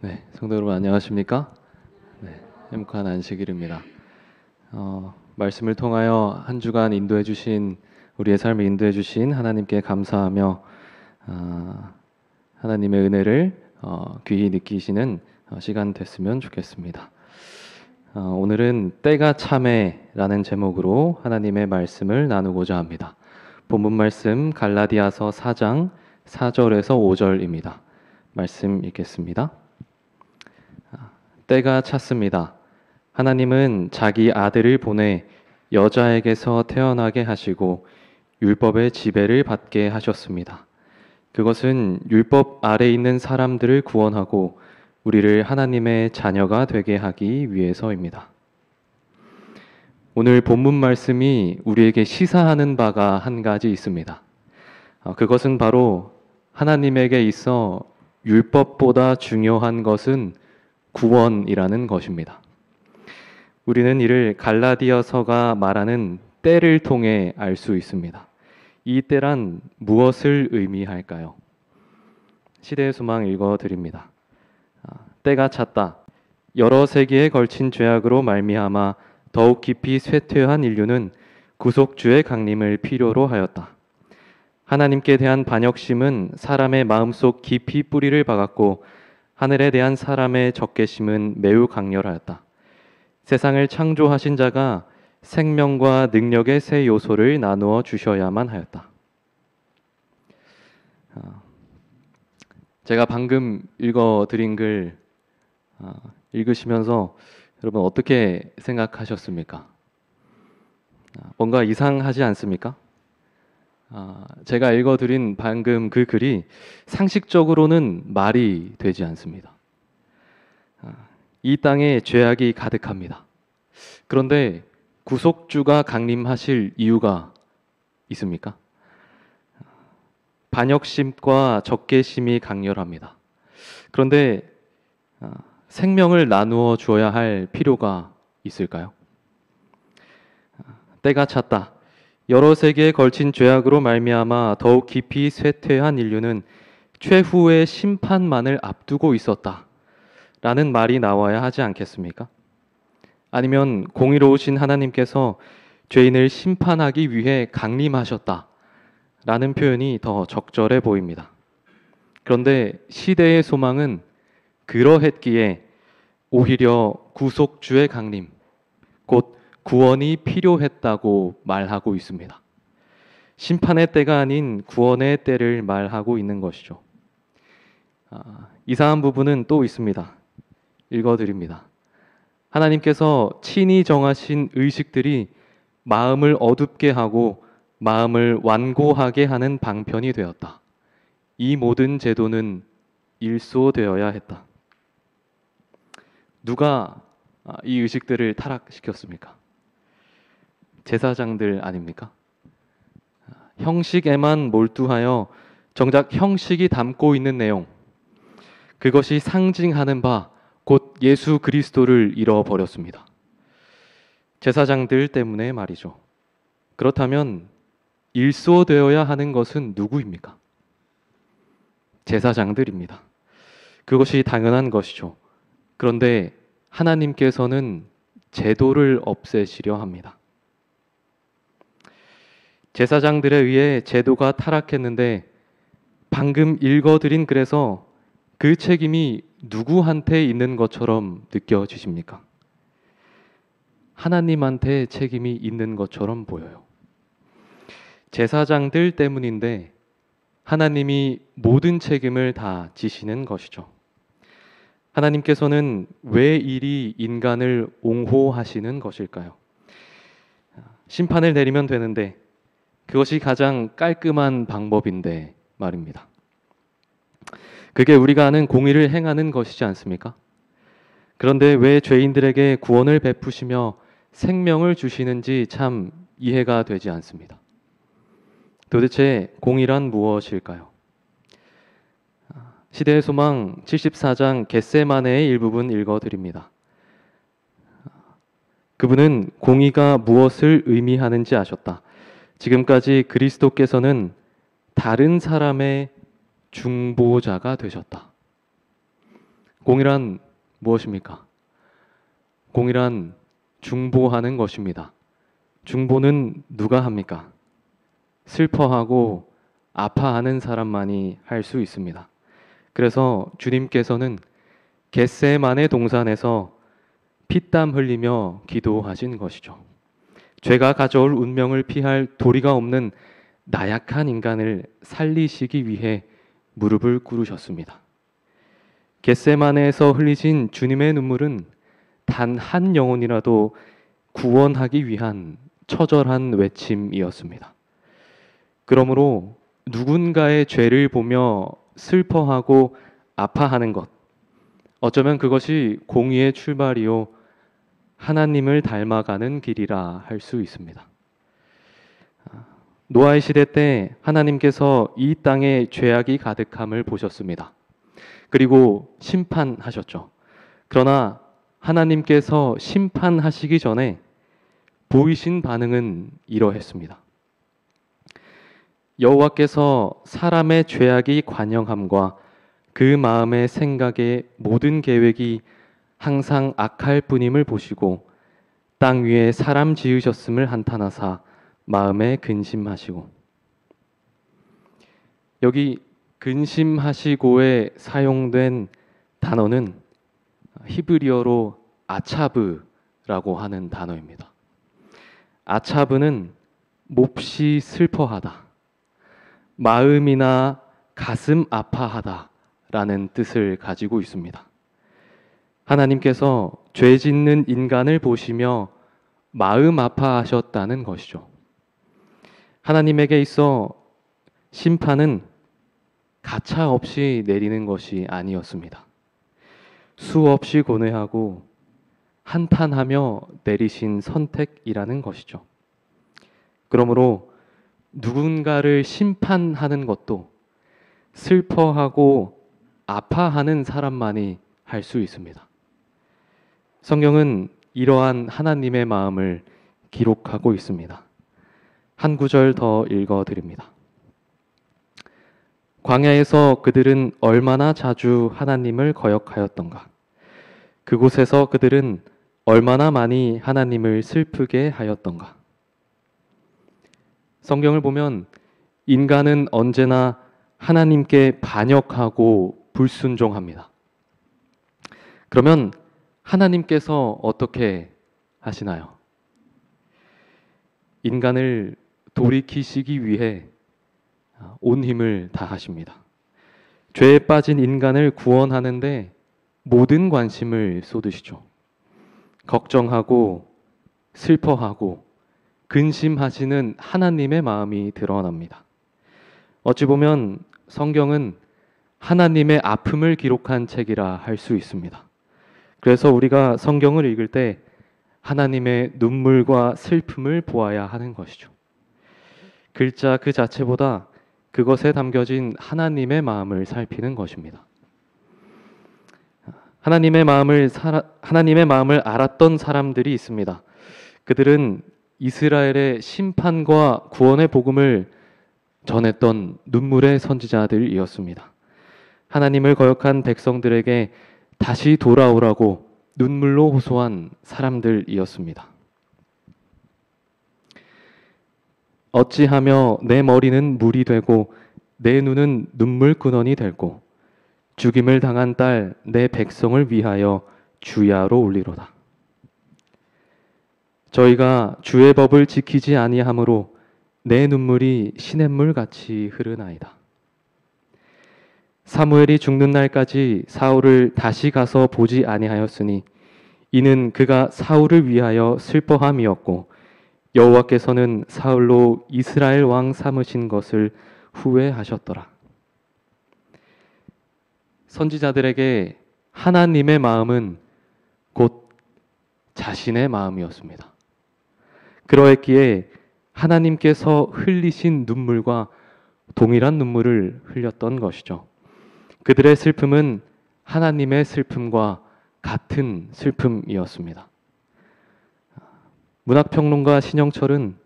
네, 성도 여러분 안녕하십니까? 네, 행복한 안식일입니다. 말씀을 통하여 한 주간 인도해 주신 우리의 삶을 인도해 주신 하나님께 감사하며 하나님의 은혜를 귀히 느끼시는 시간 됐으면 좋겠습니다. 오늘은 때가 참에라는 제목으로 하나님의 말씀을 나누고자 합니다. 본문 말씀 갈라디아서 4장 4절에서 5절입니다. 말씀 읽겠습니다. 때가 찼습니다. 하나님은 자기 아들을 보내 여자에게서 태어나게 하시고 율법의 지배를 받게 하셨습니다. 그것은 율법 아래 있는 사람들을 구원하고 우리를 하나님의 자녀가 되게 하기 위해서입니다. 오늘 본문 말씀이 우리에게 시사하는 바가 한 가지 있습니다. 그것은 바로 하나님에게 있어 율법보다 중요한 것은 구원이라는 것입니다. 우리는 이를 갈라디아서가 말하는 때를 통해 알 수 있습니다. 이 때란 무엇을 의미할까요? 시대의 소망 읽어드립니다. 때가 찼다. 여러 세기에 걸친 죄악으로 말미암아 더욱 깊이 쇠퇴한 인류는 구속주의 강림을 필요로 하였다. 하나님께 대한 반역심은 사람의 마음속 깊이 뿌리를 박았고 하늘에 대한 사람의 적개심은 매우 강렬하였다. 세상을 창조하신 자가 생명과 능력의 세 요소를 나누어 주셔야만 하였다. 제가 방금 읽어드린 글 읽으시면서 여러분 어떻게 생각하셨습니까? 뭔가 이상하지 않습니까? 제가 읽어드린 방금 그 글이 상식적으로는 말이 되지 않습니다. 이 땅에 죄악이 가득합니다. 그런데 구속주가 강림하실 이유가 있습니까? 반역심과 적개심이 강렬합니다. 그런데 생명을 나누어 주어야 할 필요가 있을까요? 때가 찼다. 여러 세기에 걸친 죄악으로 말미암아 더욱 깊이 쇠퇴한 인류는 최후의 심판만을 앞두고 있었다. 라는 말이 나와야 하지 않겠습니까? 아니면 공의로우신 하나님께서 죄인을 심판하기 위해 강림하셨다. 라는 표현이 더 적절해 보입니다. 그런데 시대의 소망은 그러했기에 오히려 구속주의 강림, 곧 구원이 필요했다고 말하고 있습니다. 심판의 때가 아닌 구원의 때를 말하고 있는 것이죠. 이상한 부분은 또 있습니다. 읽어드립니다. 하나님께서 친히 정하신 의식들이 마음을 어둡게 하고 마음을 완고하게 하는 방편이 되었다. 이 모든 제도는 일소되어야 했다. 누가 이 의식들을 타락시켰습니까? 제사장들 아닙니까? 형식에만 몰두하여 정작 형식이 담고 있는 내용, 그것이 상징하는 바, 곧 예수 그리스도를 잃어버렸습니다. 제사장들 때문에 말이죠. 그렇다면 일소되어야 하는 것은 누구입니까? 제사장들입니다. 그것이 당연한 것이죠. 그런데 하나님께서는 제도를 없애시려 합니다. 제사장들에 의해 제도가 타락했는데 방금 읽어드린 글에서 그 책임이 누구한테 있는 것처럼 느껴지십니까? 하나님한테 책임이 있는 것처럼 보여요. 제사장들 때문인데 하나님이 모든 책임을 다 지시는 것이죠. 하나님께서는 왜 이리 인간을 옹호하시는 것일까요? 심판을 내리면 되는데 그것이 가장 깔끔한 방법인데 말입니다. 그게 우리가 아는 공의를 행하는 것이지 않습니까? 그런데 왜 죄인들에게 구원을 베푸시며 생명을 주시는지 참 이해가 되지 않습니다. 도대체 공의란 무엇일까요? 시대의 소망 74장 겟세마네의 일부분 읽어드립니다. 그분은 공의가 무엇을 의미하는지 아셨다. 지금까지 그리스도께서는 다른 사람의 중보자가 되셨다. 공이란 무엇입니까? 공이란 중보하는 것입니다. 중보는 누가 합니까? 슬퍼하고 아파하는 사람만이 할 수 있습니다. 그래서 주님께서는 겟세마네 동산에서 피땀 흘리며 기도하신 것이죠. 죄가 가져올 운명을 피할 도리가 없는 나약한 인간을 살리시기 위해 무릎을 꿇으셨습니다. 겟세마네에서 흘리신 주님의 눈물은 단 한 영혼이라도 구원하기 위한 처절한 외침이었습니다. 그러므로 누군가의 죄를 보며 슬퍼하고 아파하는 것, 어쩌면 그것이 공의의 출발이요 하나님을 닮아가는 길이라 할 수 있습니다. 노아의 시대 때 하나님께서 이 땅에 죄악이 가득함을 보셨습니다. 그리고 심판하셨죠. 그러나 하나님께서 심판하시기 전에 보이신 반응은 이러했습니다. 여호와께서 사람의 죄악이 관영함과 그 마음의 생각의 모든 계획이 항상 악할 뿐임을 보시고 땅 위에 사람 지으셨음을 한탄하사 마음에 근심하시고. 여기 근심하시고에 사용된 단어는 히브리어로 아차브라고 하는 단어입니다. 아차브는 몹시 슬퍼하다, 마음이나 가슴 아파하다 라는 뜻을 가지고 있습니다. 하나님께서 죄 짓는 인간을 보시며 마음 아파하셨다는 것이죠. 하나님에게 있어 심판은 가차 없이 내리는 것이 아니었습니다. 수없이 고뇌하고 한탄하며 내리신 선택이라는 것이죠. 그러므로 누군가를 심판하는 것도 슬퍼하고 아파하는 사람만이 할 수 있습니다. 성경은 이러한 하나님의 마음을 기록하고 있습니다. 한 구절 더 읽어드립니다. 광야에서 그들은 얼마나 자주 하나님을 거역하였던가. 그곳에서 그들은 얼마나 많이 하나님을 슬프게 하였던가. 성경을 보면 인간은 언제나 하나님께 반역하고 불순종합니다. 그러면 하나님께서 어떻게 하시나요? 인간을 돌이키시기 위해 온 힘을 다하십니다. 죄에 빠진 인간을 구원하는데 모든 관심을 쏟으시죠. 걱정하고 슬퍼하고 근심하시는 하나님의 마음이 드러납니다. 어찌 보면 성경은 하나님의 아픔을 기록한 책이라 할 수 있습니다. 그래서 우리가 성경을 읽을 때 하나님의 눈물과 슬픔을 보아야 하는 것이죠. 글자 그 자체보다 그것에 담겨진 하나님의 마음을 살피는 것입니다. 하나님의 마음을 알았던 사람들이 있습니다. 그들은 이스라엘의 심판과 구원의 복음을 전했던 눈물의 선지자들이었습니다. 하나님을 거역한 백성들에게 다시 돌아오라고 눈물로 호소한 사람들이었습니다. 어찌하며 내 머리는 물이 되고 내 눈은 눈물 근원이 될고 죽임을 당한 딸 내 백성을 위하여 주야로 울리로다. 저희가 주의 법을 지키지 아니하므로 내 눈물이 시냇물 같이 흐르나이다. 사무엘이 죽는 날까지 사울을 다시 가서 보지 아니하였으니 이는 그가 사울을 위하여 슬퍼함이었고 여호와께서는 사울로 이스라엘 왕 삼으신 것을 후회하셨더라. 선지자들에게 하나님의 마음은 곧 자신의 마음이었습니다. 그러했기에 하나님께서 흘리신 눈물과 동일한 눈물을 흘렸던 것이죠. 그들의 슬픔은 하나님의 슬픔과 같은 슬픔이었습니다. 문학평론가 신영철은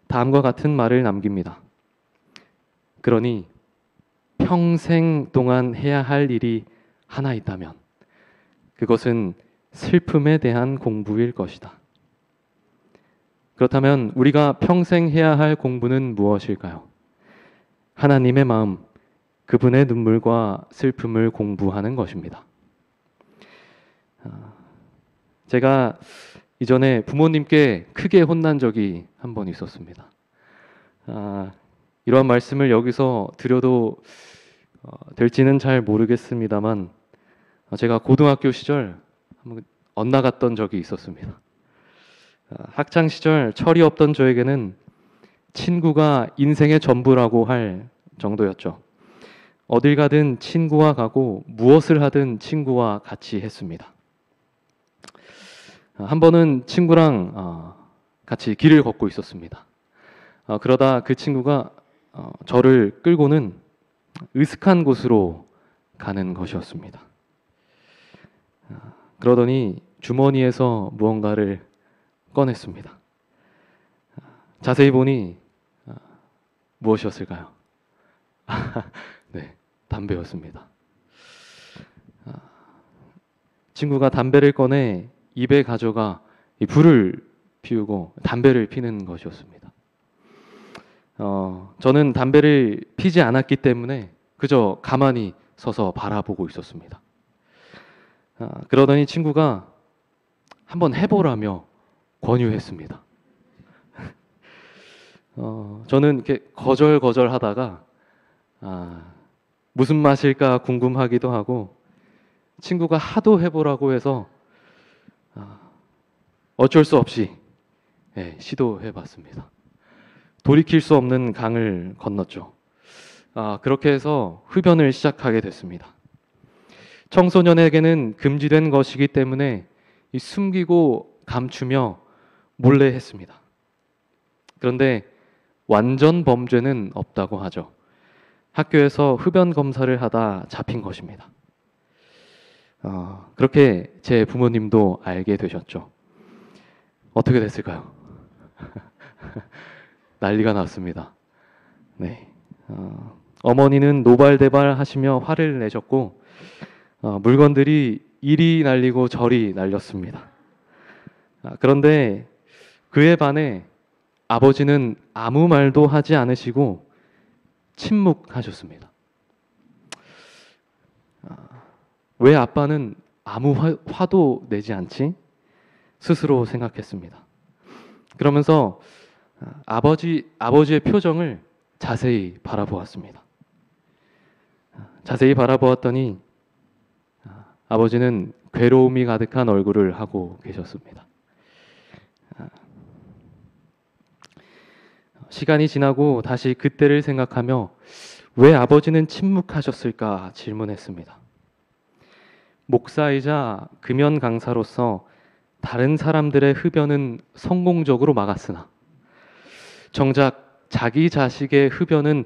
다음과 같은 말을 남깁니다. 그러니 평생 동안 해야 할 일이 하나 있다면 그것은 슬픔에 대한 공부일 것이다. 그렇다면 우리가 평생 해야 할 공부는 무엇일까요? 하나님의 마음, 그분의 눈물과 슬픔을 공부하는 것입니다. 제가 이전에 부모님께 크게 혼난 적이 한 번 있었습니다. 이러한 말씀을 여기서 드려도 될지는 잘 모르겠습니다만 제가 고등학교 시절 한번 엇나갔던 적이 있었습니다. 학창 시절 철이 없던 저에게는 친구가 인생의 전부라고 할 정도였죠. 어딜 가든 친구와 가고 무엇을 하든 친구와 같이 했습니다. 한 번은 친구랑 같이 길을 걷고 있었습니다. 그러다 그 친구가 저를 끌고는 으슥한 곳으로 가는 것이었습니다. 그러더니 주머니에서 무언가를 꺼냈습니다. 자세히 보니 무엇이었을까요? 네, 담배였습니다. 친구가 담배를 꺼내 입에 가져가 불을 피우고 담배를 피는 것이었습니다. 저는 담배를 피지 않았기 때문에 그저 가만히 서서 바라보고 있었습니다. 그러더니 친구가 한번 해보라며 권유했습니다. 저는 이렇게 거절하다가 무슨 맛일까 궁금하기도 하고 친구가 하도 해보라고 해서 어쩔 수 없이 시도해봤습니다. 돌이킬 수 없는 강을 건넜죠. 그렇게 해서 흡연을 시작하게 됐습니다. 청소년에게는 금지된 것이기 때문에 숨기고 감추며 몰래 했습니다. 그런데 완전 범죄는 없다고 하죠. 학교에서 흡연 검사를 하다 잡힌 것입니다. 그렇게 제 부모님도 알게 되셨죠. 어떻게 됐을까요? 난리가 났습니다. 네. 어머니는 노발대발 하시며 화를 내셨고 물건들이 이리 날리고 저리 날렸습니다. 그런데 그에 반해 아버지는 아무 말도 하지 않으시고 침묵하셨습니다. 왜 아빠는 아무 화도 내지 않지? 스스로 생각했습니다. 그러면서 아버지의 표정을 자세히 바라보았습니다. 자세히 바라보았더니 아버지는 괴로움이 가득한 얼굴을 하고 계셨습니다. 시간이 지나고 다시 그때를 생각하며 왜 아버지는 침묵하셨을까 질문했습니다. 목사이자 금연 강사로서 다른 사람들의 흡연은 성공적으로 막았으나 정작 자기 자식의 흡연은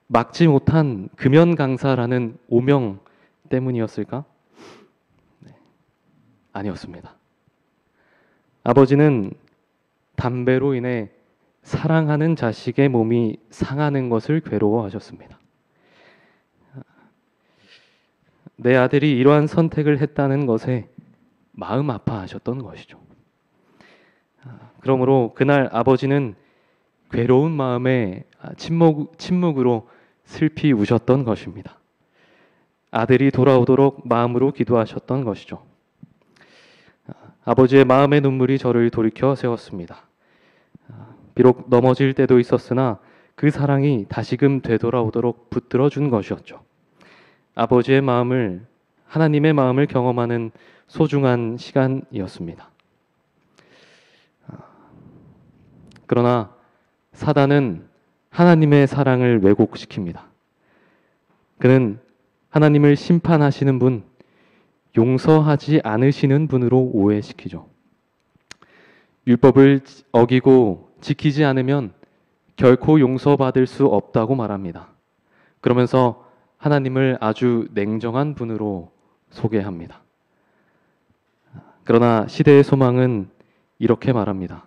막지 못한 금연 강사라는 오명 때문이었을까? 아니었습니다. 아버지는 담배로 인해 사랑하는 자식의 몸이 상하는 것을 괴로워하셨습니다. 내 아들이 이러한 선택을 했다는 것에 마음 아파하셨던 것이죠. 그러므로 그날 아버지는 괴로운 마음에 침묵으로 슬피 우셨던 것입니다. 아들이 돌아오도록 마음으로 기도하셨던 것이죠. 아버지의 마음의 눈물이 저를 돌이켜 세웠습니다. 비록 넘어질 때도 있었으나 그 사랑이 다시금 되돌아오도록 붙들어 준 것이었죠. 아버지의 마음을, 하나님의 마음을 경험하는 소중한 시간이었습니다. 그러나 사단은 하나님의 사랑을 왜곡시킵니다. 그는 하나님을 심판하시는 분, 용서하지 않으시는 분으로 오해시키죠. 율법을 어기고 지키지 않으면 결코 용서받을 수 없다고 말합니다. 그러면서 하나님을 아주 냉정한 분으로 소개합니다. 그러나 시대의 소망은 이렇게 말합니다.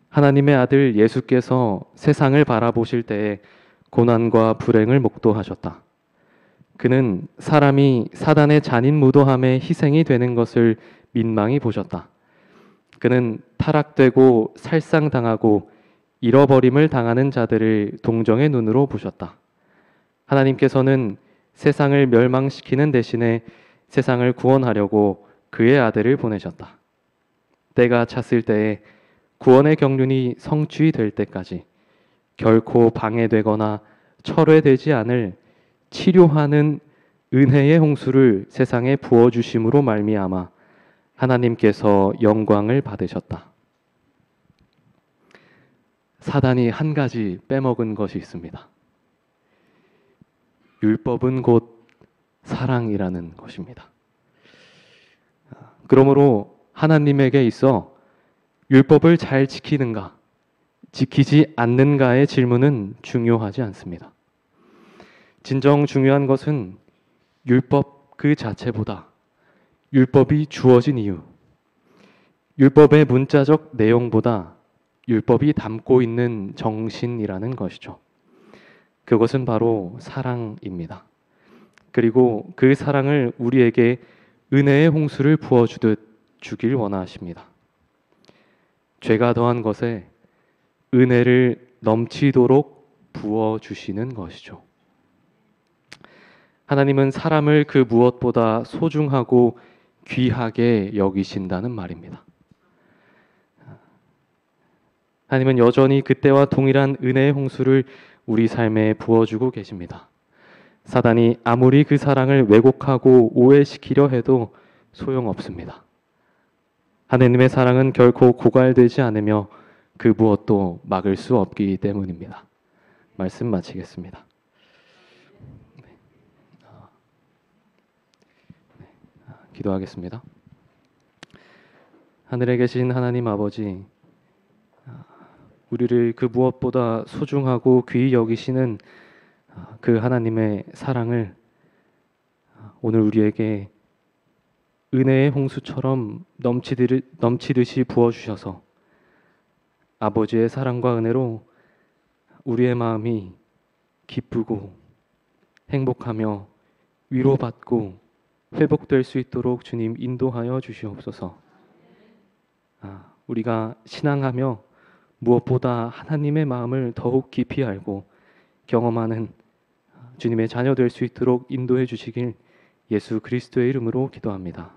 하나님의 아들 예수께서 세상을 바라보실 때에 고난과 불행을 목도하셨다. 그는 사람이 사단의 잔인 무도함에 희생이 되는 것을 민망히 보셨다. 그는 타락되고 살상당하고 잃어버림을 당하는 자들을 동정의 눈으로 보셨다. 하나님께서는 세상을 멸망시키는 대신에 세상을 구원하려고 그의 아들을 보내셨다. 때가 찼을 때에 구원의 경륜이 성취될 때까지 결코 방해되거나 철회되지 않을 치료하는 은혜의 홍수를 세상에 부어주심으로 말미암아 하나님께서 영광을 받으셨다. 사단이 한 가지 빼먹은 것이 있습니다. 율법은 곧 사랑이라는 것입니다. 그러므로 하나님에게 있어 율법을 잘 지키는가, 지키지 않는가의 질문은 중요하지 않습니다. 진정 중요한 것은 율법 그 자체보다 율법이 주어진 이유, 율법의 문자적 내용보다 율법이 담고 있는 정신이라는 것이죠. 그것은 바로 사랑입니다. 그리고 그 사랑을 우리에게 은혜의 홍수를 부어주듯 주길 원하십니다. 죄가 더한 것에 은혜를 넘치도록 부어주시는 것이죠. 하나님은 사람을 그 무엇보다 소중하고 귀하게 여기신다는 말입니다. 하나님은 여전히 그때와 동일한 은혜의 홍수를 우리 삶에 부어주고 계십니다. 사단이 아무리 그 사랑을 왜곡하고 오해시키려 해도 소용없습니다. 하나님의 사랑은 결코 고갈되지 않으며 그 무엇도 막을 수 없기 때문입니다. 말씀 마치겠습니다. 기도하겠습니다. 하늘에 계신 하나님 아버지, 우리를 그 무엇보다 소중하고 귀히 여기시는 그 하나님의 사랑을 오늘 우리에게 은혜의 홍수처럼 넘치듯이 부어주셔서 아버지의 사랑과 은혜로 우리의 마음이 기쁘고 행복하며 위로받고 회복될 수 있도록 주님 인도하여 주시옵소서. 우리가 신앙하며 무엇보다 하나님의 마음을 더욱 깊이 알고 경험하는 주님의 자녀 될 수 있도록 인도해 주시길 예수 그리스도의 이름으로 기도합니다.